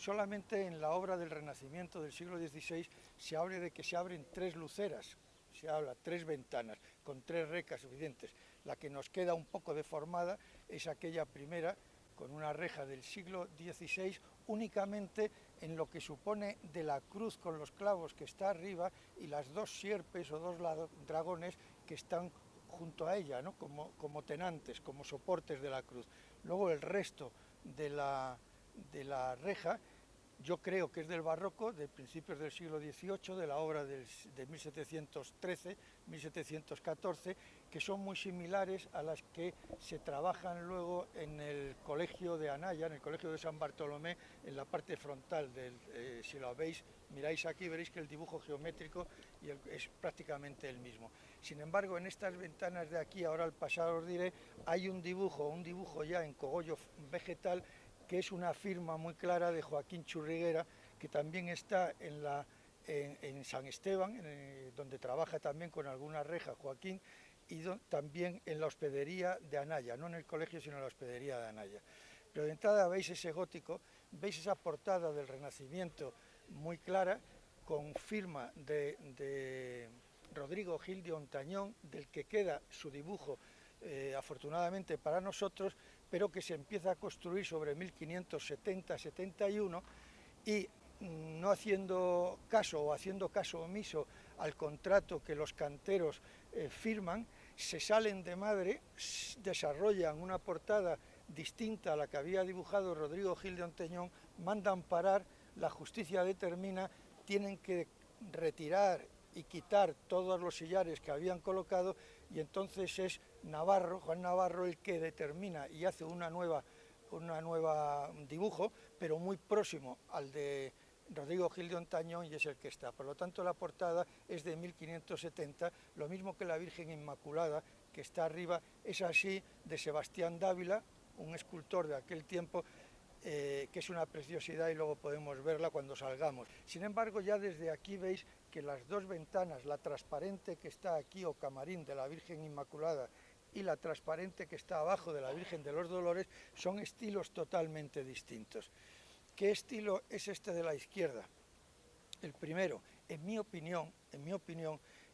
solamente en la obra del Renacimiento del siglo XVI se habla de que se abren 3 luceras, se habla 3 ventanas, con 3 recas suficientes. La que nos queda un poco deformada es aquella primera, con una reja del siglo XVI, únicamente en lo que supone de la cruz con los clavos que está arriba y las 2 sierpes o 2 dragones que están junto a ella, ¿no? como tenantes, como soportes de la cruz. Luego el resto de la reja, yo creo que es del barroco, de principios del siglo XVIII, de la obra de 1713, 1714, que son muy similares a las que se trabajan luego en el colegio de Anaya, en el colegio de San Bartolomé, en la parte frontal. Si lo veis, miráis aquí, veréis que el dibujo geométrico es prácticamente el mismo. Sin embargo, en estas ventanas de aquí, ahora al pasar os diré, hay un dibujo ya en cogollo vegetal, que es una firma muy clara de Joaquín Churriguera, que también está en San Esteban, donde trabaja también con alguna reja Joaquín, y también en la hospedería de Anaya, no en el colegio, sino en la hospedería de Anaya. Pero de entrada veis ese gótico, veis esa portada del Renacimiento muy clara, con firma de Rodrigo Gil de Ontañón, del que queda su dibujo, afortunadamente para nosotros, pero que se empieza a construir sobre 1570-71 y no haciendo caso o haciendo caso omiso al contrato que los canteros firman, se salen de madre, desarrollan una portada distinta a la que había dibujado Rodrigo Gil de Ontañón, mandan parar, la justicia determina, tienen que retirar y quitar todos los sillares que habían colocado, y entonces es Juan Navarro, el que determina y hace una nueva dibujo, pero muy próximo al de Rodrigo Gil de Ontañón, y es el que está. Por lo tanto, la portada es de 1570, lo mismo que la Virgen Inmaculada, que está arriba, es así, de Sebastián Dávila, un escultor de aquel tiempo, que es una preciosidad, y luego podemos verla cuando salgamos. Sin embargo, ya desde aquí veis que las 2 ventanas, la transparente que está aquí, o camarín de la Virgen Inmaculada, y la transparente que está abajo de la Virgen de los Dolores, son estilos totalmente distintos. ¿Qué estilo es este de la izquierda? El primero, en mi opinión,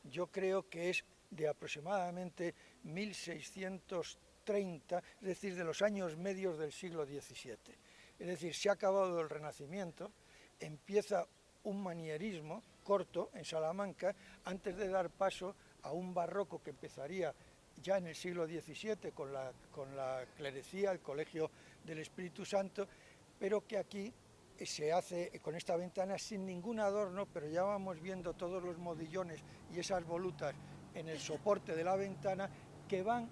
yo creo que es de aproximadamente 1630, es decir, de los años medios del siglo XVII. Es decir, se ha acabado el Renacimiento, empieza un manierismo corto en Salamanca, antes de dar paso a un barroco que empezaría ya en el siglo XVII con la clerecía, el Colegio del Espíritu Santo, pero que aquí se hace con esta ventana sin ningún adorno, pero ya vamos viendo todos los modillones y esas volutas en el soporte de la ventana que van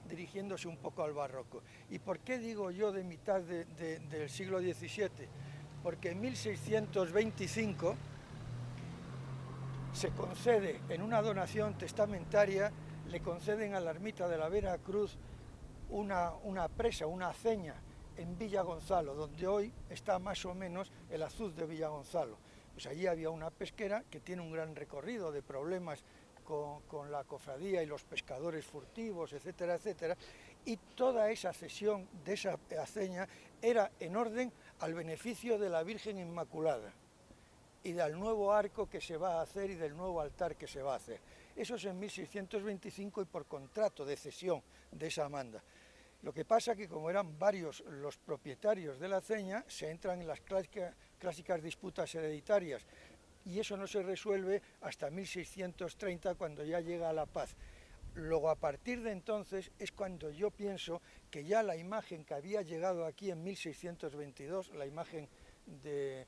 dirigiéndose un poco al barroco. ¿Y por qué digo yo de mitad del siglo XVII? Porque en 1625 se concede, en una donación testamentaria, le conceden a la ermita de la Vera Cruz una presa, una aceña, en Villa Gonzalo, donde hoy está más o menos el azuz de Villa Gonzalo. Pues allí había una pesquera que tiene un gran recorrido de problemas con la cofradía y los pescadores furtivos, etcétera, etcétera, y toda esa cesión de esa aceña era en orden al beneficio de la Virgen Inmaculada y del nuevo arco que se va a hacer y del nuevo altar que se va a hacer. Eso es en 1625 y por contrato de cesión de esa amanda. Lo que pasa que como eran varios los propietarios de la aceña, se entran en las clásicas disputas hereditarias, y eso no se resuelve hasta 1630, cuando ya llega a la paz. Luego, a partir de entonces, es cuando yo pienso que ya la imagen que había llegado aquí en 1622, la imagen de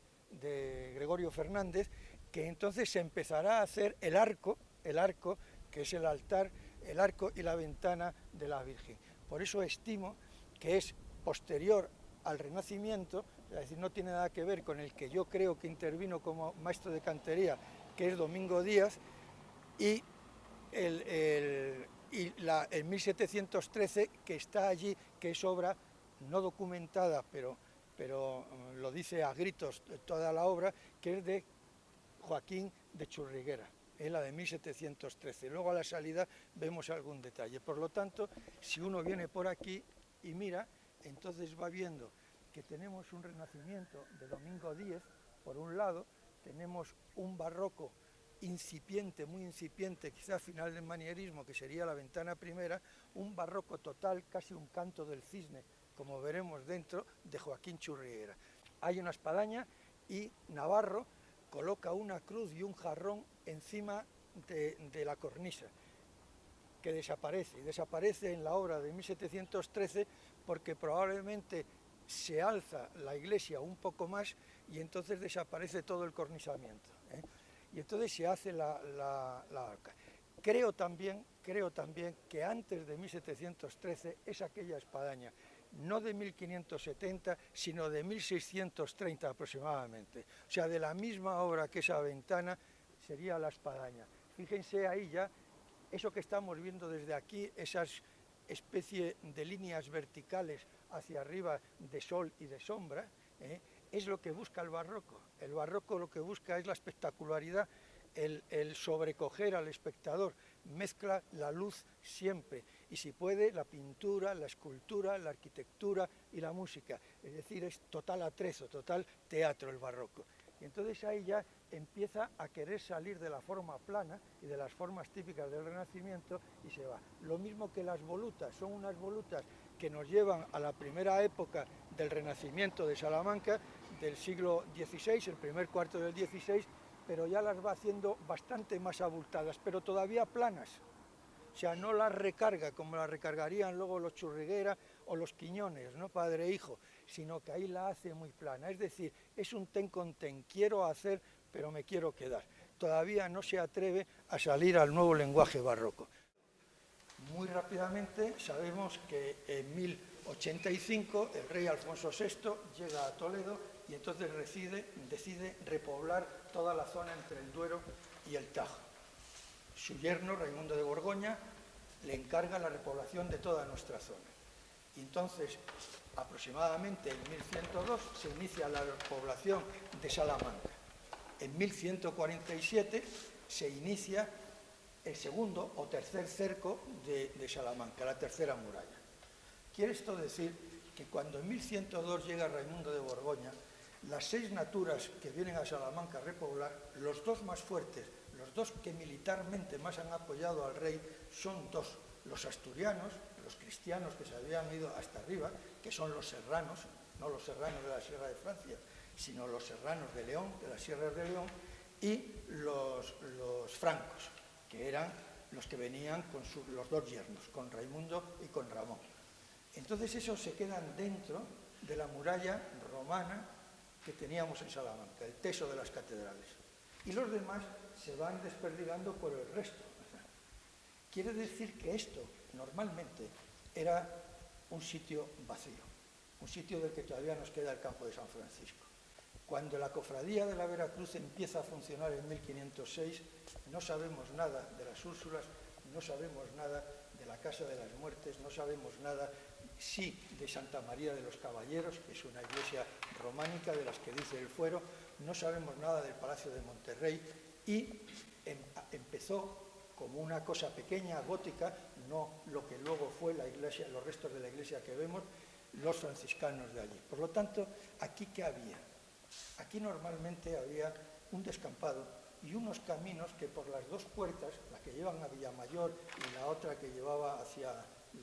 Gregorio Fernández, que entonces se empezará a hacer el arco, que es el altar, el arco y la ventana de la Virgen. Por eso estimo que es posterior al Renacimiento, es decir, no tiene nada que ver con el que yo creo que intervino como maestro de cantería, que es Domingo Díaz, y el 1713, que está allí, que es obra no documentada, pero lo dice a gritos toda la obra, que es de Joaquín de Churriguera, la de 1713. Luego a la salida vemos algún detalle. Por lo tanto, si uno viene por aquí y mira, entonces va viendo que tenemos un Renacimiento de Domingo Díez, por un lado, tenemos un barroco incipiente, muy incipiente, quizá final del manierismo, que sería la ventana primera, un barroco total, casi un canto del cisne, como veremos dentro, de Joaquín Churriguera. Hay una espadaña y Navarro coloca una cruz y un jarrón encima de la cornisa, que desaparece, y desaparece en la obra de 1713 porque probablemente se alza la iglesia un poco más y entonces desaparece todo el cornisamiento, ¿eh? Y entonces se hace la arca. Creo también que antes de 1713 es aquella espadaña, no de 1570, sino de 1630 aproximadamente. O sea, de la misma obra que esa ventana sería la espadaña. Fíjense ahí ya, eso que estamos viendo desde aquí, esas especie de líneas verticales hacia arriba de sol y de sombra, es lo que busca el barroco. El barroco lo que busca es la espectacularidad, el sobrecoger al espectador, mezcla la luz siempre, y si puede la pintura, la escultura, la arquitectura y la música, es decir, es total atrezo, total teatro el barroco. Y entonces ahí ya empieza a querer salir de la forma plana y de las formas típicas del Renacimiento y se va. Lo mismo que las volutas, son unas volutas que nos llevan a la primera época del Renacimiento de Salamanca, del siglo XVI, el primer cuarto del XVI, pero ya las va haciendo bastante más abultadas, pero todavía planas. O sea, no las recarga como las recargarían luego los Churriguera o los Quiñones, ¿no? Padre e hijo, sino que ahí la hace muy plana. Es decir, es un ten con ten, quiero hacer, pero me quiero quedar. Todavía no se atreve a salir al nuevo lenguaje barroco. Muy rápidamente sabemos que en 1085 el rey Alfonso VI llega a Toledo y entonces decide repoblar toda la zona entre el Duero y el Tajo. Su yerno, Raimundo de Borgoña, le encarga la repoblación de toda nuestra zona. Y entonces, aproximadamente en 1102, se inicia la repoblación de Salamanca. En 1147 se inicia el segundo o tercer cerco de Salamanca, la tercera muralla. Quiere esto decir que cuando en 1102 llega Raimundo de Borgoña, las 6 naturas que vienen a Salamanca a repoblar, los dos más fuertes, los dos que militarmente más han apoyado al rey, son dos, los asturianos, los cristianos que se habían ido hasta arriba, que son los serranos, no los serranos de la Sierra de Francia, sino los serranos de León, de las sierras de León, y los francos, que eran los que venían con los dos yernos, con Raimundo y con Ramón. Entonces esos se quedan dentro de la muralla romana que teníamos en Salamanca, el teso de las catedrales. Y los demás se van desperdigando por el resto. Quiere decir que esto normalmente era un sitio vacío, un sitio del que todavía nos queda el campo de San Francisco. Cuando la cofradía de la Veracruz empieza a funcionar en 1506, no sabemos nada de las Úrsulas, no sabemos nada de la Casa de las Muertes, no sabemos nada, sí, de Santa María de los Caballeros, que es una iglesia románica de las que dice el Fuero, no sabemos nada del Palacio de Monterrey y empezó como una cosa pequeña, gótica, no lo que luego fue la iglesia, los restos de la iglesia que vemos, los franciscanos de allí. Por lo tanto, ¿aquí qué había? Aquí normalmente había un descampado y unos caminos que por las dos puertas, la que llevan a Villamayor y la otra que llevaba hacia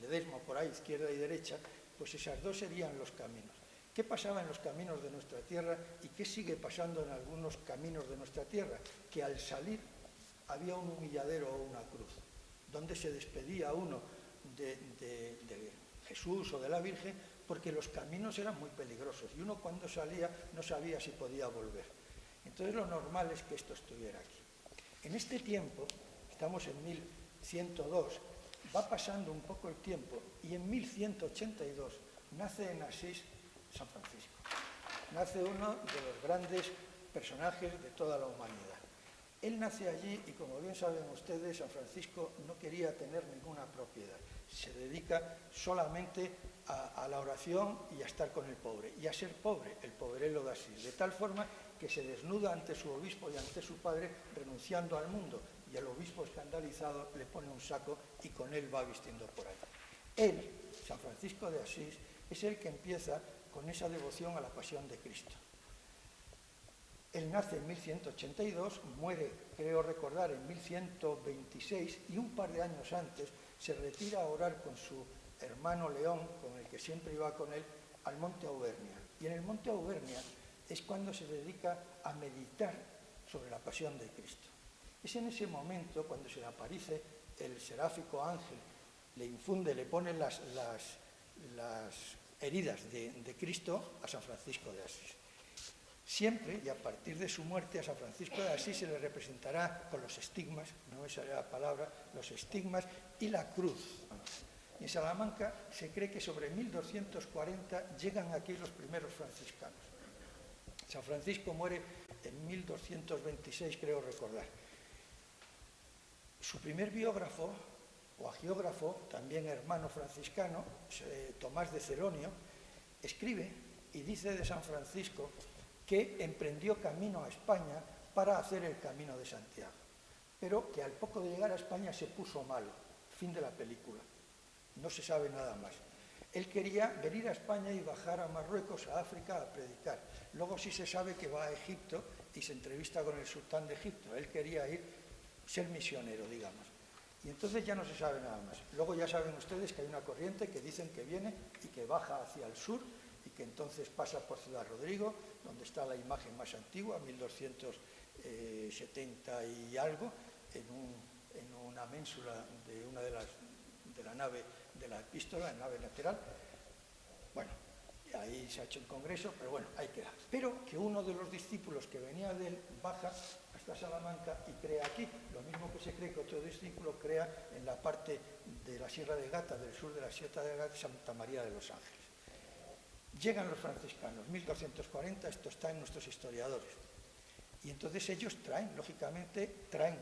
Ledesma, por ahí, izquierda y derecha, pues esas dos serían los caminos. ¿Qué pasaba en los caminos de nuestra tierra y qué sigue pasando en algunos caminos de nuestra tierra? Que al salir había un humilladero o una cruz, donde se despedía uno de Jesús o de la Virgen, porque los caminos eran muy peligrosos y uno cuando salía no sabía si podía volver. Entonces lo normal es que esto estuviera aquí. En este tiempo, estamos en 1102, va pasando un poco el tiempo y en 1182 nace en Asís San Francisco. Nace uno de los grandes personajes de toda la humanidad. Él nace allí y, como bien saben ustedes, San Francisco no quería tener ninguna propiedad. Se dedica solamente a la oración y a estar con el pobre, y a ser pobre, el pobrelo de Asís, de tal forma que se desnuda ante su obispo y ante su padre, renunciando al mundo, y el obispo escandalizado le pone un saco y con él va vistiendo por ahí. Él, San Francisco de Asís, es el que empieza con esa devoción a la pasión de Cristo. Él nace en 1182, muere, creo recordar, en 1126 y un par de años antes se retira a orar con su hermano León, con el que siempre iba con él, al monte Auvernia. Y en el monte Auvernia es cuando se dedica a meditar sobre la pasión de Cristo. Es en ese momento cuando se le aparece el seráfico ángel, le infunde, le pone las heridas de Cristo a San Francisco de Asís. Siempre, y a partir de su muerte, a San Francisco de Asís se le representará con los estigmas, no esa era la palabra, los estigmas y la cruz. Y en Salamanca se cree que sobre 1240 llegan aquí los primeros franciscanos. San Francisco muere en 1226, creo recordar. Su primer biógrafo o agiógrafo, también hermano franciscano, Tomás de Celonio, escribe y dice de San Francisco que emprendió camino a España para hacer el Camino de Santiago, pero que al poco de llegar a España se puso malo. Fin de la película. No se sabe nada más. Él quería venir a España y bajar a Marruecos, a África, a predicar. Luego sí se sabe que va a Egipto y se entrevista con el sultán de Egipto. Él quería ir, ser misionero, digamos. Y entonces ya no se sabe nada más. Luego ya saben ustedes que hay una corriente que dicen que viene y que baja hacia el sur y que entonces pasa por Ciudad Rodrigo, donde está la imagen más antigua, 1270 y algo, en una ménsula de una de la nave de la epístola, en nave lateral. Bueno, ahí se ha hecho un congreso, pero bueno, ahí queda. Pero que uno de los discípulos que venía de él baja hasta Salamanca y crea aquí, lo mismo que se cree que otro discípulo crea en la parte de la Sierra de Gata, del sur de la Sierra de Gata, Santa María de los Ángeles. Llegan los franciscanos, 1240, esto está en nuestros historiadores. Y entonces ellos lógicamente, traen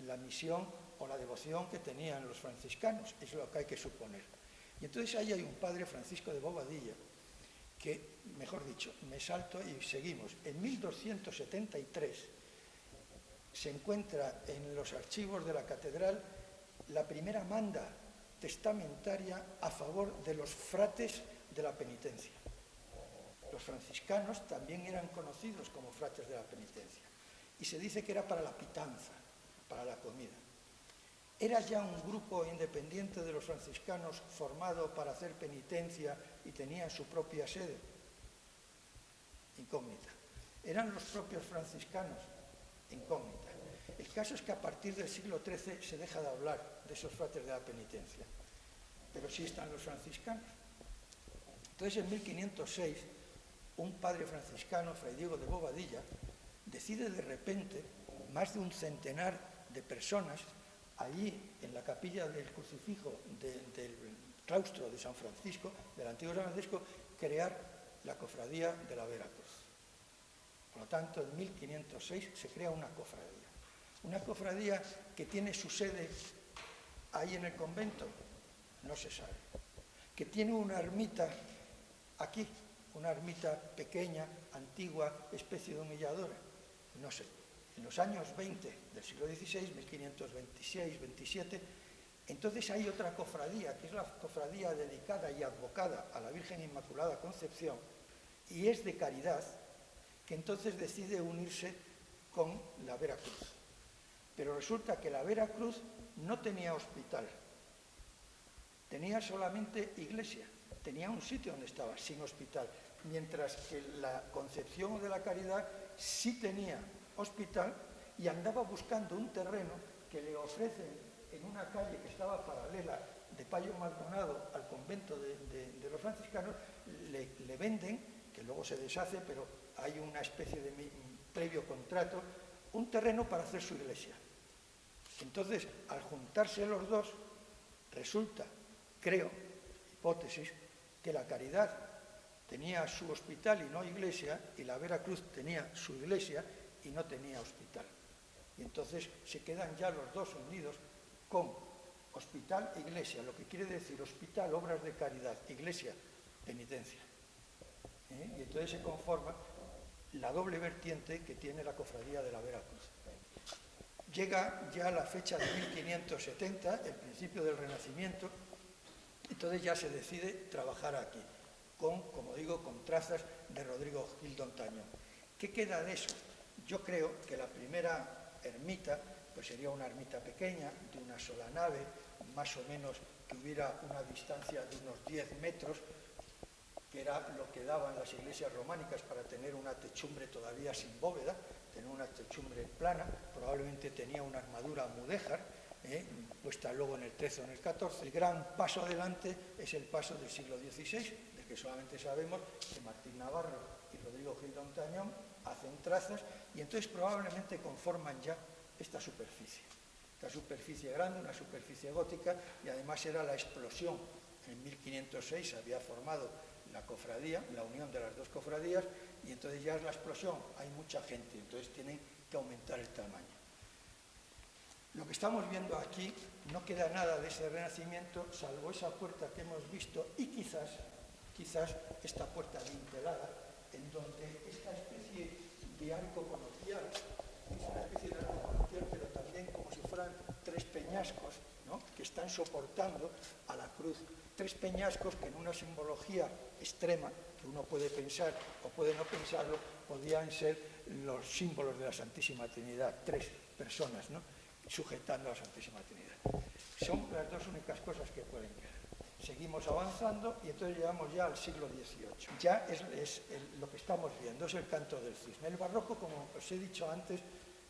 la misión o la devoción que tenían los franciscanos, es lo que hay que suponer. Y entonces ahí hay un padre, Francisco de Bobadilla, que, mejor dicho, me salto y seguimos. En 1273 se encuentra en los archivos de la catedral la primera manda testamentaria a favor de los frates de la penitencia. Los franciscanos también eran conocidos como fratres de la penitencia. Y se dice que era para la pitanza, para la comida. Era ya un grupo independiente de los franciscanos formado para hacer penitencia y tenían su propia sede. Incógnita. Eran los propios franciscanos. Incógnita. El caso es que a partir del siglo XIII se deja de hablar de esos fratres de la penitencia. Pero sí están los franciscanos. Entonces en 1506 un padre franciscano, Fray Diego de Bobadilla, decide de repente, más de un centenar de personas, allí en la capilla del crucifijo del claustro de San Francisco, del antiguo San Francisco, crear la cofradía de la Veracruz. Por lo tanto, en 1506 se crea una cofradía que tiene su sede ahí en el convento, no se sabe, que tiene una ermita aquí, una ermita pequeña, antigua, especie de humilladora, no sé. En los años 20 del siglo XVI, 1526-27, entonces hay otra cofradía, que es la cofradía dedicada y advocada a la Virgen Inmaculada Concepción, y es de caridad, que entonces decide unirse con la Veracruz. Pero resulta que la Veracruz no tenía hospital, tenía solamente iglesia. Tenía un sitio donde estaba, sin hospital, mientras que la Concepción de la Caridad sí tenía hospital y andaba buscando un terreno que le ofrecen en una calle que estaba paralela de Payo Maldonado al convento de los franciscanos, le venden, que luego se deshace, pero hay una especie de previo contrato, un terreno para hacer su iglesia. Entonces, al juntarse los dos, resulta, creo, hipótesis, que la Caridad tenía su hospital y no iglesia, y la Veracruz tenía su iglesia y no tenía hospital. Y entonces se quedan ya los dos unidos con hospital e iglesia, lo que quiere decir hospital, obras de caridad, iglesia, penitencia. Y entonces se conforma la doble vertiente que tiene la cofradía de la Veracruz. Llega ya la fecha de 1570, el principio del Renacimiento, entonces ya se decide trabajar aquí. como digo, con trazas de Rodrigo Gil d'Ontañón. ¿Qué queda de eso? Yo creo que la primera ermita pues sería una ermita pequeña, de una sola nave, más o menos que hubiera una distancia de unos 10 metros, que era lo que daban las iglesias románicas para tener una techumbre todavía sin bóveda, tener una techumbre plana. Probablemente tenía una armadura mudéjar, puesta luego en el XIII o en el XIV. El gran paso adelante es el paso del siglo XVI, del que solamente sabemos que Martín Navarro y Rodrigo Gil d'Ontañón hacen trazas y entonces probablemente conforman ya esta superficie grande, una superficie gótica, y además era la explosión. En 1506 se había formado la cofradía, la unión de las dos cofradías, y entonces ya es la explosión, hay mucha gente, entonces tienen que aumentar el tamaño. Lo que estamos viendo aquí no queda nada de ese Renacimiento, salvo esa puerta que hemos visto y quizás esta puerta dintelada, en donde esta especie de arco conopial, es una especie de arco conopial, pero también como si fueran tres peñascos, ¿no?, que están soportando a la cruz. Tres peñascos que en una simbología extrema, que uno puede pensar o puede no pensarlo, podían ser los símbolos de la Santísima Trinidad, tres personas, ¿no?, sujetando a la Santísima Trinidad. Son las dos únicas cosas que pueden quedar. Seguimos avanzando y entonces llegamos ya al siglo XVIII. Ya es lo que estamos viendo, es el canto del cisne. El barroco, como os he dicho antes,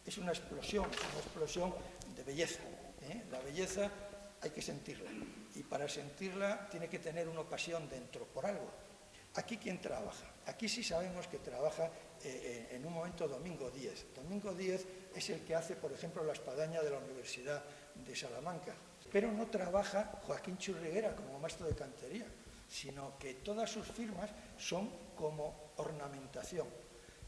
es una explosión de belleza. La belleza hay que sentirla, y para sentirla tiene que tener una pasión dentro por algo. Aquí, ¿quién trabaja? Aquí sí sabemos que trabaja en un momento Domingo Díez. Domingo Díez es el que hace, por ejemplo, la espadaña de la Universidad de Salamanca. Pero no trabaja Joaquín Churriguera como maestro de cantería, sino que todas sus firmas son como ornamentación.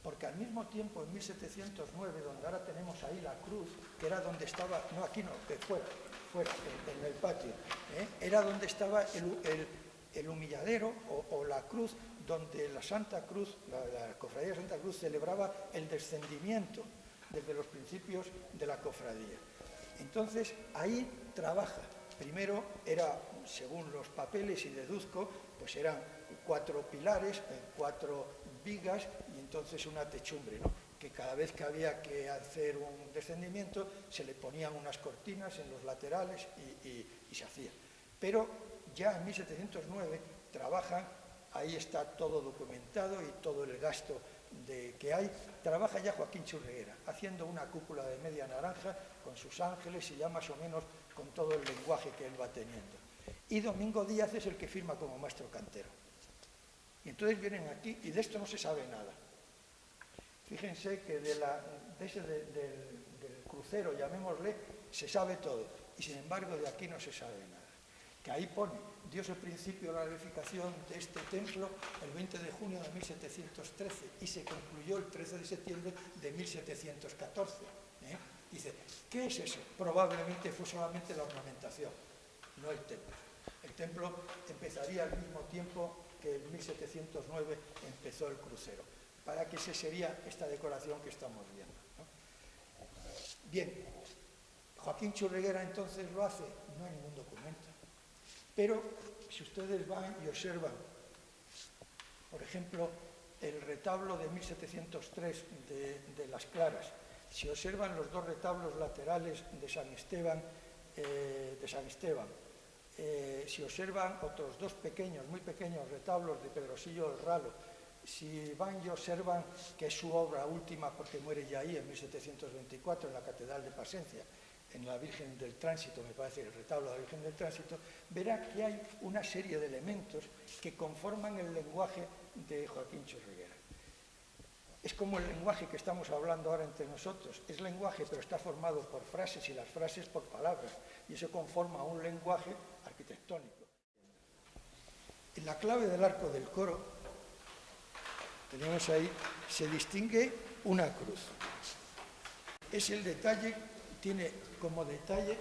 Porque al mismo tiempo, en 1709, donde ahora tenemos ahí la cruz, que era donde estaba, no, aquí no, que fuera, en el patio, era donde estaba el humilladero o la cruz, donde la Santa Cruz, la Cofradía de Santa Cruz, celebraba el descendimiento desde los principios de la cofradía. Entonces, ahí trabaja. Primero era, según los papeles y deduzco, pues eran 4 pilares, 4 vigas y entonces una techumbre, ¿no?, que cada vez que había que hacer un descendimiento se le ponían unas cortinas en los laterales y se hacía. Pero ya en 1709 trabajan, ahí está todo documentado y todo el gasto que hay, trabaja ya Joaquín Churriguera, haciendo una cúpula de media naranja con sus ángeles y ya más o menos con todo el lenguaje que él va teniendo. Y Domingo Díaz es el que firma como maestro cantero. Y entonces vienen aquí y de esto no se sabe nada. Fíjense que del crucero, llamémosle, se sabe todo, y sin embargo de aquí no se sabe nada. Que ahí pone, dio el principio a la edificación de este templo el 20 de junio de 1713 y se concluyó el 13 de septiembre de 1714. Dice, ¿qué es eso? Probablemente fue solamente la ornamentación, no el templo. El templo empezaría al mismo tiempo que en 1709 empezó el crucero. Para que esa sería esta decoración que estamos viendo, ¿no? Bien, Joaquín Churriguera entonces lo hace, no hay ningún documento. Pero si ustedes van y observan, por ejemplo, el retablo de 1703 de Las Claras, si observan los dos retablos laterales de San Esteban, si observan otros dos pequeños, muy pequeños retablos de Pedrosillo del Ralo, si van y observan que es su obra última, porque muere ya ahí en 1724 en la Catedral de Plasencia, en la Virgen del Tránsito, me parece, el retablo de la Virgen del Tránsito, verá que hay una serie de elementos que conforman el lenguaje de Joaquín Churriguera. Es como el lenguaje que estamos hablando ahora entre nosotros. Es lenguaje, pero está formado por frases y las frases por palabras. Y eso conforma un lenguaje arquitectónico. En la clave del arco del coro, tenemos ahí, se distingue una cruz. Es el detalle, tiene como detalle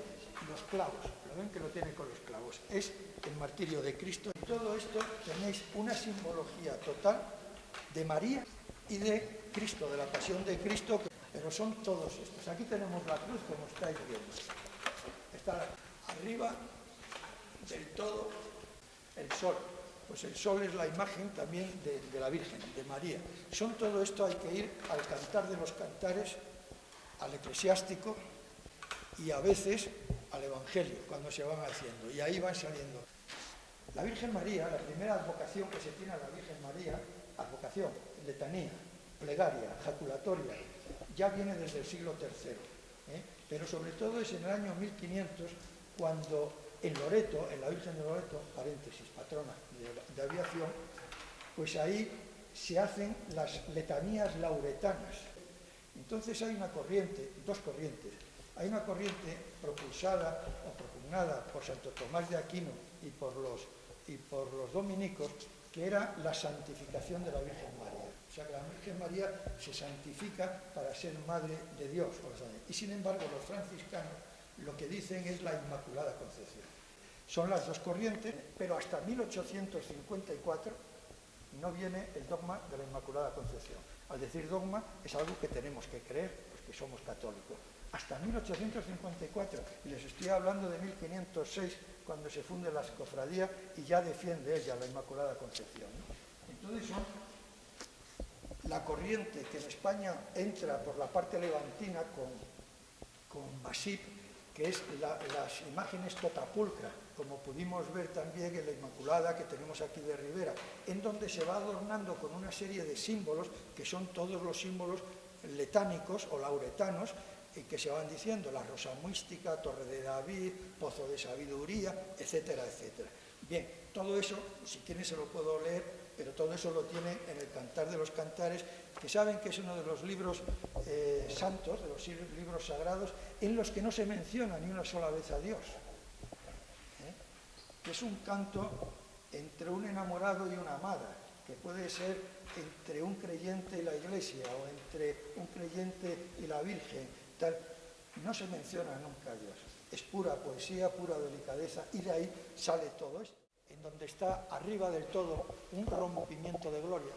los clavos. Lo ven que lo tiene con los clavos. Es el martirio de Cristo. En todo esto tenéis una simbología total de María y de Cristo, de la pasión de Cristo, pero son todos estos. Aquí tenemos la cruz, como estáis viendo. Está arriba del todo el sol. pues el sol es la imagen también de la Virgen, de María. Son todo esto, hay que ir al Cantar de los Cantares, al Eclesiástico y a veces al Evangelio, cuando se van haciendo, y ahí van saliendo. La Virgen María, la primera advocación que se tiene a la Virgen María, advocación, letanía, plegaria, jaculatoria, ya viene desde el siglo III, pero sobre todo es en el año 1500 cuando en Loreto, en la Virgen de Loreto, paréntesis, patrona de aviación, pues ahí se hacen las letanías lauretanas. Entonces hay una corriente, dos corrientes. Hay una corriente propulsada o propugnada por Santo Tomás de Aquino y por los dominicos, que era la santificación de la Virgen María. O sea, que la Virgen María se santifica para ser Madre de Dios. Y sin embargo, los franciscanos lo que dicen es la Inmaculada Concepción. Son las dos corrientes, pero hasta 1854 no viene el dogma de la Inmaculada Concepción. Al decir dogma, es algo que tenemos que creer, pues que somos católicos. Hasta 1854, y les estoy hablando de 1506, cuando se funde las cofradías, y ya defiende ella la Inmaculada Concepción. Entonces son la corriente que en España entra por la parte levantina con Masip, que es las imágenes totapulcra, como pudimos ver también en la Inmaculada que tenemos aquí de Ribera, en donde se va adornando con una serie de símbolos, que son todos los símbolos letánicos o lauretanos, que se van diciendo, la rosa mística, Torre de David, Pozo de Sabiduría, etcétera, etcétera. Bien, todo eso, si quieren se lo puedo leer, pero todo eso lo tienen en el Cantar de los Cantares, que saben que es uno de los libros santos, de los libros sagrados, en los que no se menciona ni una sola vez a Dios. Que es un canto entre un enamorado y una amada, que puede ser entre un creyente y la Iglesia, o entre un creyente y la Virgen, tal. No se menciona nunca a Dios. Es pura poesía, pura delicadeza, y de ahí sale todo esto. En donde está arriba del todo un rompimiento de gloria,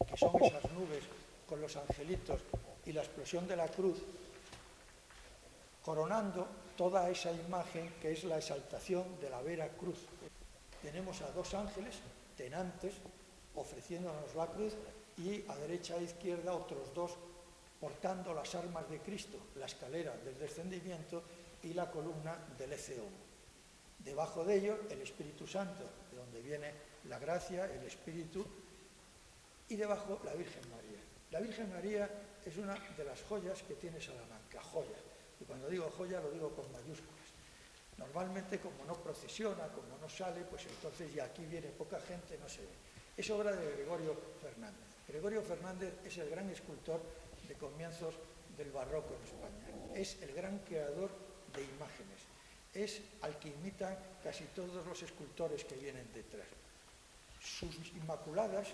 que son esas nubes con los angelitos y la explosión de la cruz, coronando toda esa imagen que es la exaltación de la vera cruz. Tenemos a dos ángeles tenantes ofreciéndonos la cruz y a derecha e izquierda otros dos portando las armas de Cristo, la escalera del descendimiento y la columna del Ecce-Homo. Debajo de ello el Espíritu Santo, de donde viene la gracia, el Espíritu, y debajo la Virgen María. La Virgen María es una de las joyas que tiene Salamanca, joya. Y cuando digo joya lo digo con mayúsculas. Normalmente como no procesiona, como no sale, pues entonces ya aquí viene poca gente, no se ve. Es obra de Gregorio Fernández. Gregorio Fernández es el gran escultor de comienzos del barroco en España. Es el gran creador de imágenes. Es al que imitan casi todos los escultores que vienen detrás. Sus Inmaculadas,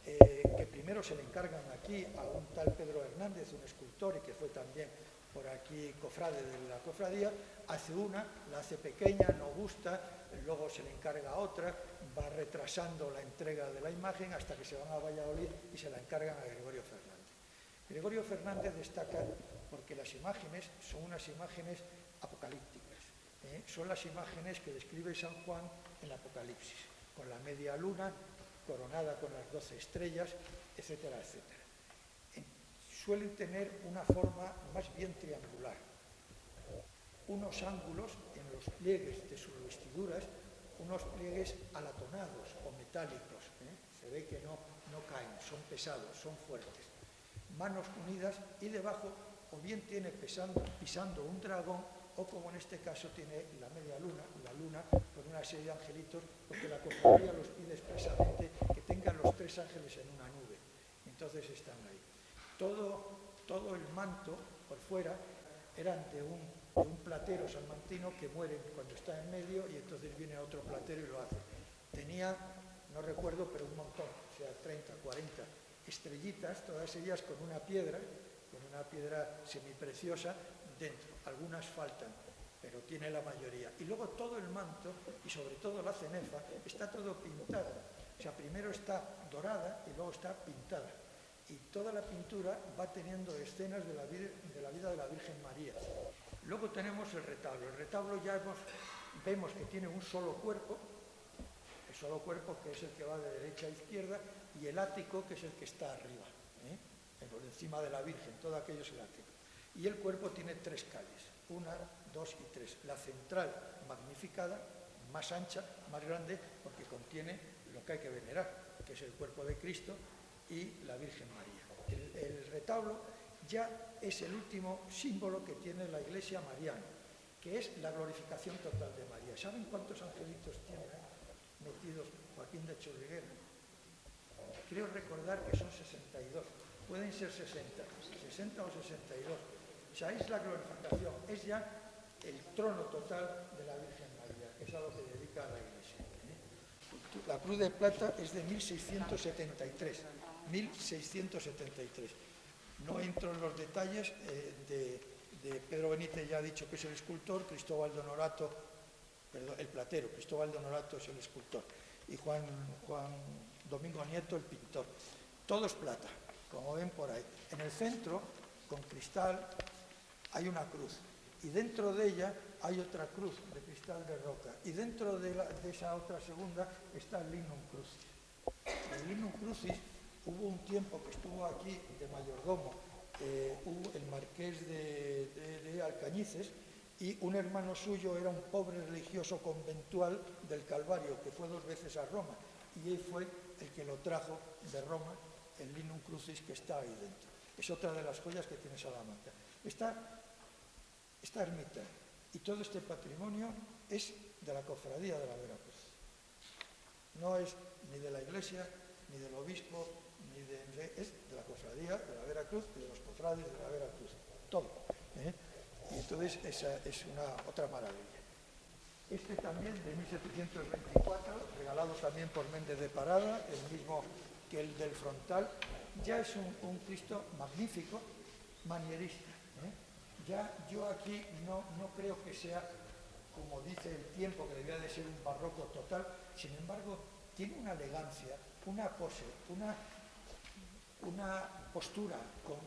que primero se le encargan aquí a un tal Pedro Hernández, un escultor y que fue también por aquí cofrade de la cofradía, hace una, la hace pequeña, no gusta, luego se le encarga a otra, va retrasando la entrega de la imagen hasta que se van a Valladolid y se la encargan a Gregorio Fernández. Gregorio Fernández destaca porque las imágenes son unas imágenes apocalípticas, son las imágenes que describe San Juan en el Apocalipsis, con la media luna coronada con las 12 estrellas, etcétera, etcétera. Suelen tener una forma más bien triangular, unos ángulos en los pliegues de sus vestiduras, unos pliegues alatonados o metálicos, se ve que no caen, son pesados, son fuertes, manos unidas y debajo o bien tiene pisando un dragón o como en este caso tiene la media luna, la luna con una serie de angelitos, porque la cofradía los pide expresamente que tengan los tres ángeles en una nube, entonces están ahí. Todo el manto por fuera eran de un platero salmantino que muere cuando está en medio y entonces viene otro platero y lo hace. Tenía, no recuerdo, pero un montón, o sea, 30, 40 estrellitas, todas ellas con una piedra semipreciosa dentro. Algunas faltan, pero tiene la mayoría. Y luego todo el manto, y sobre todo la cenefa, está todo pintado. O sea, primero está dorada y luego está pintada. Y toda la pintura va teniendo escenas de la vida de la Virgen María. Luego tenemos el retablo. El retablo ya vemos que tiene un solo cuerpo, el solo cuerpo, que es el que va de derecha a izquierda, y el ático, que es el que está arriba, por encima de la Virgen, todo aquello es el ático. Y el cuerpo tiene 3 calles, 1, 2 y 3. La central magnificada, más ancha, más grande, porque contiene lo que hay que venerar, que es el cuerpo de Cristo y la Virgen María. El retablo ya es el último símbolo que tiene la Iglesia mariana, que es la glorificación total de María. ¿Saben cuántos angelitos tiene metidos Joaquín de Churriguera? Creo recordar que son 62, pueden ser 60 o 62. O sea, es la glorificación, es ya el trono total de la Virgen María, que es a lo que dedica a la Iglesia. La cruz de plata es de 1673. No entro en los detalles de Pedro Benítez, ya ha dicho que es el escultor, Cristóbal de Honorato, perdón, el platero, Cristóbal de Honorato es el escultor, y Juan Domingo Nieto el pintor. Todo es plata, como ven por ahí. En el centro, con cristal, hay una cruz, y dentro de ella hay otra cruz de cristal de roca, y dentro de esa otra segunda está el Lignum Crucis. El Lignum Crucis, hubo un tiempo que estuvo aquí de mayordomo, hubo el marqués de Alcañices, y un hermano suyo era un pobre religioso conventual del Calvario, que fue 2 veces a Roma, y él fue el que lo trajo de Roma, el Lignum Crucis que está ahí dentro. Es otra de las joyas que tiene Salamanca. Esta ermita y todo este patrimonio es de la cofradía de la Veracruz. No es ni de la Iglesia, ni del obispo, es de la cofradía de la Veracruz y de los cofrades de la Veracruz. Todo. Y entonces esa es otra maravilla. Este también de 1724, regalado también por Méndez de Parada, el mismo que el del frontal, ya es un Cristo magnífico, manierista. Ya yo aquí no creo que sea, como dice el tiempo, que debía de ser un barroco total, sin embargo, tiene una elegancia, una pose, una postura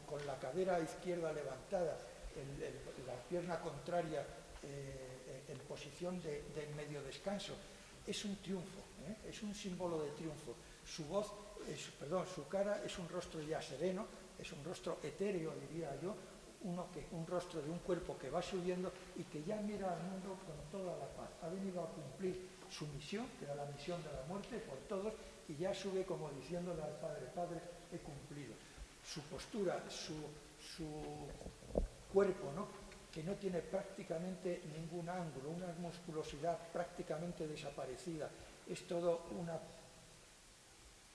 con la cadera izquierda levantada, la pierna contraria en posición de medio descanso. Es un triunfo, es un símbolo de triunfo. Su cara es un rostro ya sereno, es un rostro etéreo, diría yo, un rostro de un cuerpo que va subiendo y que ya mira al mundo con toda la paz. Ha venido a cumplir su misión, que era la misión de la muerte por todos, y ya sube como diciéndole al Padre, Padre, he cumplido. Su postura, su cuerpo, que no tiene prácticamente ningún ángulo, una musculosidad prácticamente desaparecida, es todo una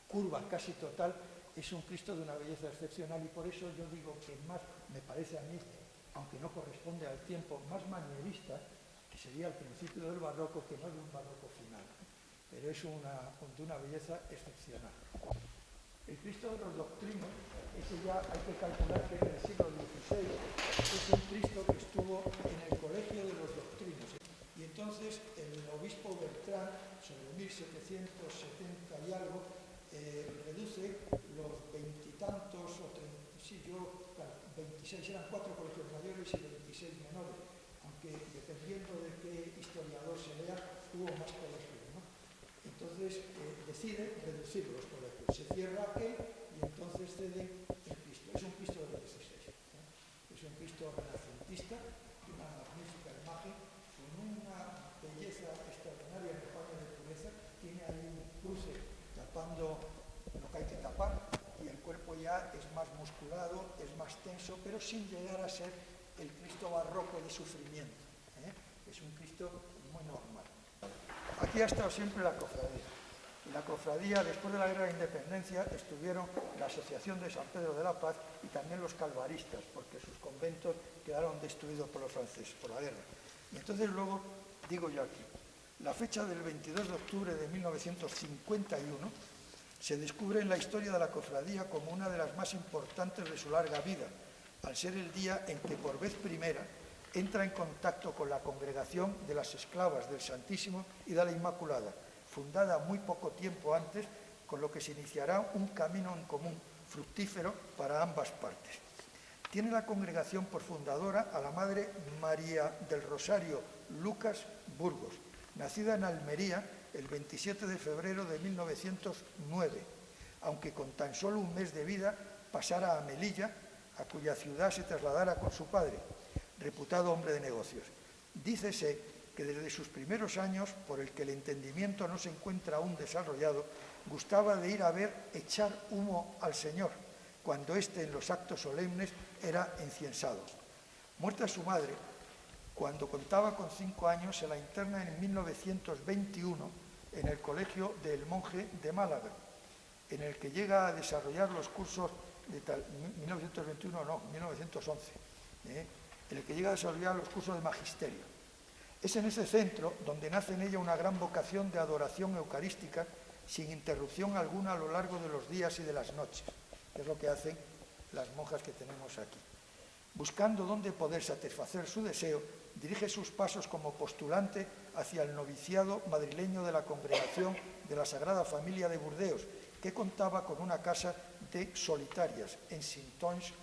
curva casi total, es un Cristo de una belleza excepcional, y por eso yo digo que más, me parece a mí, aunque no corresponde al tiempo, más manierista, que sería el principio del barroco, que no de un barroco final, pero es de una belleza excepcional. El Cristo de los Doctrinos, ese ya hay que calcular que es del siglo XVI, es un Cristo que estuvo en el Colegio de los Doctrinos. Y entonces el obispo Bertrán, sobre 1770 y algo, reduce los 20 y tantos, o 26, eran 4 colegios mayores y 26 menores, aunque dependiendo de qué historiador se lea, hubo más colegios, Entonces decide reducir los colegios, se cierra aquel y entonces cede el Cristo. Es un Cristo del XVI, es un Cristo renacentista, de una magnífica imagen, con una belleza extraordinaria en el paño de pureza, tiene ahí un cruce tapando lo que hay que tapar, y el cuerpo ya es más musculado, es más tenso, pero sin llegar a ser el Cristo barroco de sufrimiento. Es un Cristo muy normal. Aquí ha estado siempre la cofradía. Y la cofradía, después de la Guerra de Independencia, estuvieron la Asociación de San Pedro de la Paz y también los calvaristas, porque sus conventos quedaron destruidos por los franceses, por la guerra. Y entonces luego, digo yo aquí, la fecha del 22 de octubre de 1951 se descubre en la historia de la cofradía como una de las más importantes de su larga vida, al ser el día en que por vez primera entra en contacto con la congregación de las esclavas del Santísimo y de la Inmaculada, fundada muy poco tiempo antes, con lo que se iniciará un camino en común fructífero para ambas partes. Tiene la congregación por fundadora a la Madre María del Rosario Lucas Burgos, nacida en Almería el 27 de febrero de 1909, aunque con tan solo un mes de vida pasara a Melilla, a cuya ciudad se trasladara con su padre, reputado hombre de negocios. Dícese que desde sus primeros años, por el que el entendimiento no se encuentra aún desarrollado, gustaba de ir a ver echar humo al Señor, cuando éste en los actos solemnes era enciensado. Muerta su madre, cuando contaba con 5 años, se la interna en 1921 en el Colegio del Monje de Málaga, en el que llega a desarrollar los cursos de 1911, en el que llega a desarrollar los cursos de magisterio. Es en ese centro donde nace en ella una gran vocación de adoración eucarística sin interrupción alguna a lo largo de los días y de las noches, que es lo que hacen las monjas que tenemos aquí. Buscando dónde poder satisfacer su deseo, dirige sus pasos como postulante hacia el noviciado madrileño de la Congregación de la Sagrada Familia de Burdeos, que contaba con una casa de solitarias en Saintonge,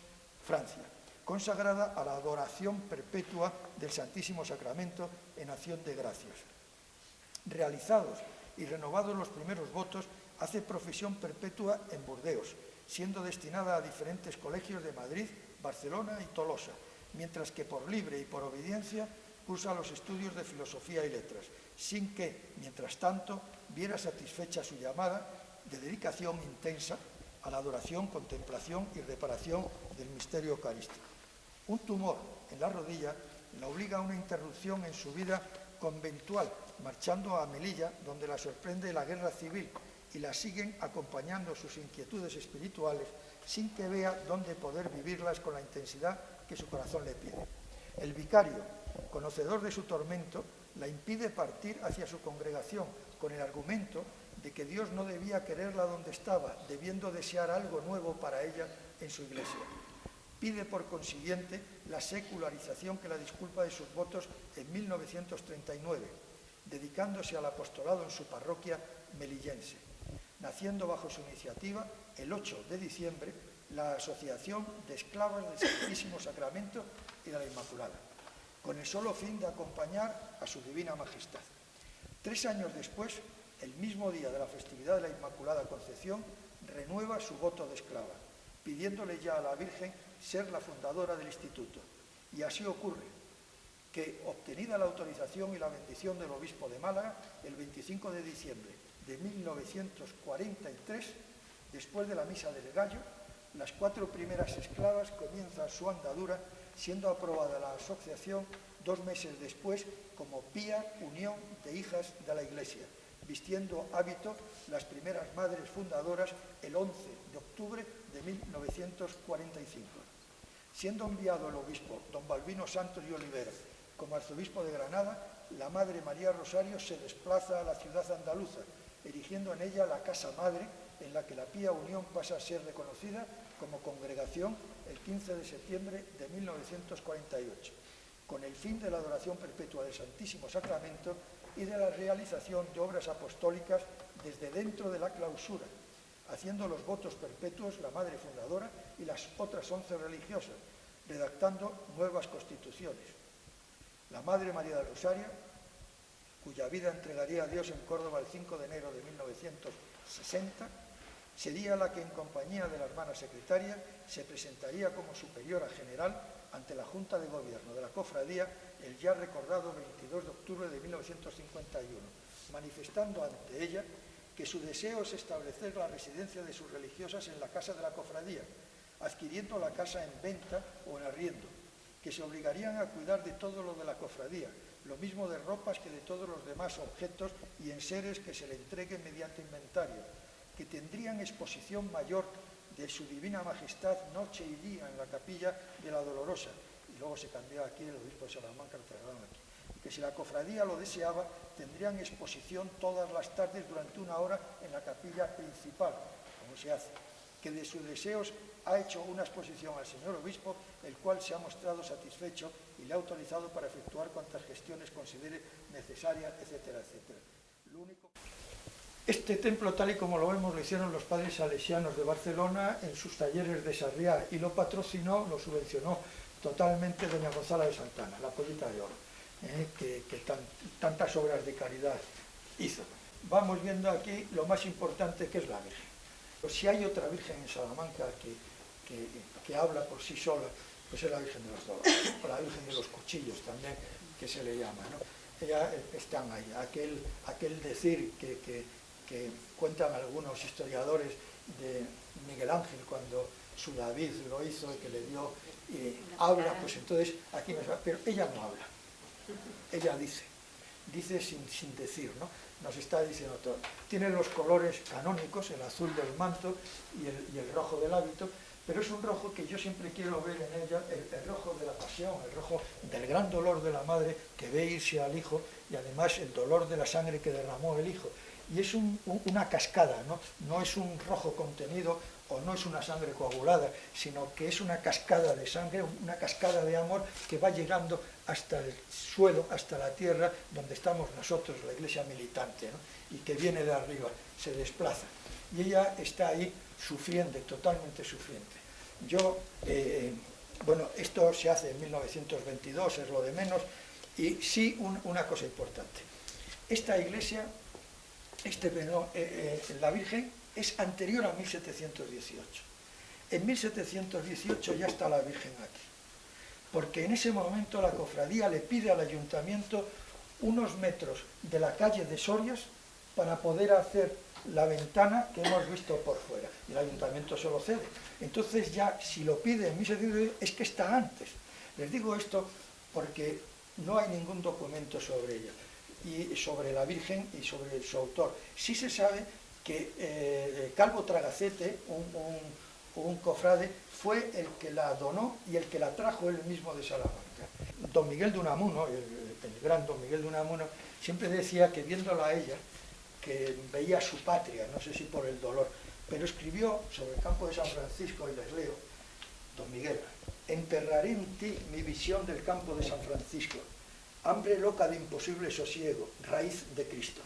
Francia, consagrada a la adoración perpetua del Santísimo Sacramento en acción de gracias. Realizados y renovados los primeros votos, hace profesión perpetua en Burdeos, siendo destinada a diferentes colegios de Madrid, Barcelona y Tolosa, mientras que por libre y por obediencia cursa los estudios de filosofía y letras, sin que, mientras tanto, viera satisfecha su llamada de dedicación intensa a la adoración, contemplación y reparación del misterio eucarístico. Un tumor en la rodilla la obliga a una interrupción en su vida conventual, marchando a Melilla, donde la sorprende la guerra civil, y la siguen acompañando sus inquietudes espirituales sin que vea dónde poder vivirlas con la intensidad que su corazón le pide. El vicario, conocedor de su tormento, la impide partir hacia su congregación con el argumento de que Dios no debía quererla donde estaba, debiendo desear algo nuevo para ella en su iglesia. Pide por consiguiente la secularización que la disculpa de sus votos en 1939, dedicándose al apostolado en su parroquia melillense, naciendo bajo su iniciativa el 8 de diciembre la Asociación de Esclavas del Santísimo Sacramento y de la Inmaculada, con el solo fin de acompañar a su Divina Majestad. 3 años después, el mismo día de la festividad de la Inmaculada Concepción, renueva su voto de esclava, pidiéndole ya a la Virgen ser la fundadora del instituto. Y así ocurre que, obtenida la autorización y la bendición del obispo de Málaga, el 25 de diciembre de 1943, después de la Misa del Gallo, las 4 primeras esclavas comienzan su andadura, siendo aprobada la asociación 2 meses después como pía unión de hijas de la Iglesia, vistiendo hábito las primeras madres fundadoras el 11 de octubre de 1945. Siendo enviado el obispo don Balbino Santos y Olivera como arzobispo de Granada, la Madre María Rosario se desplaza a la ciudad andaluza, erigiendo en ella la casa madre, en la que la Pía Unión pasa a ser reconocida como congregación el 15 de septiembre de 1948, con el fin de la adoración perpetua del Santísimo Sacramento y de la realización de obras apostólicas desde dentro de la clausura, haciendo los votos perpetuos la Madre Fundadora y las otras 11 religiosas, redactando nuevas constituciones. La Madre María del Rosario, cuya vida entregaría a Dios en Córdoba el 5 de enero de 1960, sería la que en compañía de la hermana secretaria se presentaría como superiora general ante la Junta de Gobierno de la Cofradía el ya recordado 22 de octubre de 1951, manifestando ante ella que su deseo es establecer la residencia de sus religiosas en la casa de la Cofradía, adquiriendo la casa en venta o en arriendo, que se obligarían a cuidar de todo lo de la Cofradía, lo mismo de ropas que de todos los demás objetos y enseres que se le entreguen mediante inventario, que tendrían exposición mayor de su Divina Majestad noche y día en la capilla de la Dolorosa, y luego se cambió aquí el obispo de Salamanca, lo trasladaron aquí, y que si la cofradía lo deseaba, tendrían exposición todas las tardes durante 1 hora en la capilla principal, como se hace, que de sus deseos ha hecho una exposición al señor obispo, el cual se ha mostrado satisfecho y le ha autorizado para efectuar cuantas gestiones considere necesarias, etcétera, etcétera. Este templo, tal y como lo vemos, lo hicieron los padres salesianos de Barcelona en sus talleres de Sarriá y lo patrocinó, lo subvencionó totalmente doña Gonzala de Santana, la pollita de oro, que tantas obras de caridad hizo. vamos viendo aquí lo más importante que es la Virgen. Pues si hay otra Virgen en Salamanca que habla por sí sola, pues es la Virgen de los Dolores, o la Virgen de los Cuchillos también, que se le llama, ¿no? Ella están ahí, aquel decir que cuentan algunos historiadores de Miguel Ángel cuando su David lo hizo y que le dio, habla, pues entonces aquí nos va, pero ella no habla, ella dice sin decir, ¿no? Nos está diciendo todo. Tiene los colores canónicos, el azul del manto y el rojo del hábito, pero es un rojo que yo siempre quiero ver en ella, el rojo de la pasión, el rojo del gran dolor de la madre que ve irse al hijo y además el dolor de la sangre que derramó el hijo. Y es una cascada, ¿no? No es un rojo contenido o no es una sangre coagulada, sino que es una cascada de sangre, una cascada de amor que va llegando hasta el suelo, hasta la tierra, donde estamos nosotros, la iglesia militante, ¿no? Y que viene de arriba, se desplaza. Y ella está ahí sufriente, totalmente sufriente. Yo, bueno, esto se hace en 1922, es lo de menos, y sí una cosa importante. Esta iglesia, la Virgen, es anterior a 1718. En 1718 ya está la Virgen aquí, porque en ese momento la cofradía le pide al ayuntamiento unos metros de la calle de Sorias para poder hacer la ventana que hemos visto por fuera. Y el ayuntamiento se lo cede. Entonces ya, si lo pide en 1718, es que está antes. Les digo esto porque no hay ningún documento sobre ella, y sobre la Virgen y sobre su autor. Sí se sabe que Calvo Tragacete, un cofrade, fue el que la donó y el que la trajo él mismo de Salamanca. Don Miguel de Unamuno, el gran Don Miguel de Unamuno, siempre decía que viéndola a ella, que veía su patria, no sé si por el dolor, pero escribió sobre el campo de San Francisco, y les leo, Don Miguel: enterraré en ti mi visión del campo de San Francisco, hambre loca de imposible sosiego, raíz de Cristo.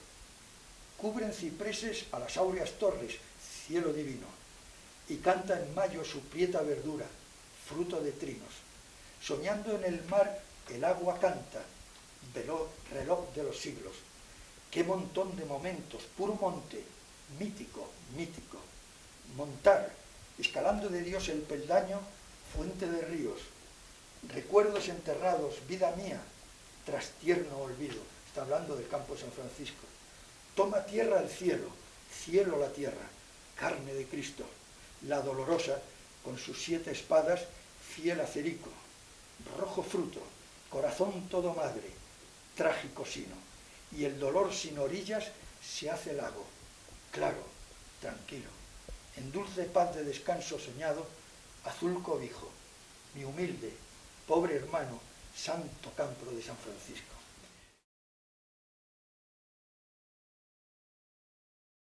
Cubren cipreses a las áureas torres, cielo divino, y canta en mayo su prieta verdura, fruto de trinos. Soñando en el mar, el agua canta, reloj de los siglos. Qué montón de momentos, puro monte, mítico, mítico. Montar, escalando de Dios el peldaño, fuente de ríos. Recuerdos enterrados, vida mía, tras tierno olvido. Está hablando del campo de San Francisco. Toma tierra al cielo, cielo la tierra, carne de Cristo. La dolorosa, con sus 7 espadas, fiel acerico. Rojo fruto, corazón todo madre, trágico sino. Y el dolor sin orillas se hace lago, claro, tranquilo. En dulce paz de descanso soñado, azul cobijo, mi humilde, pobre hermano, santo campo de San Francisco.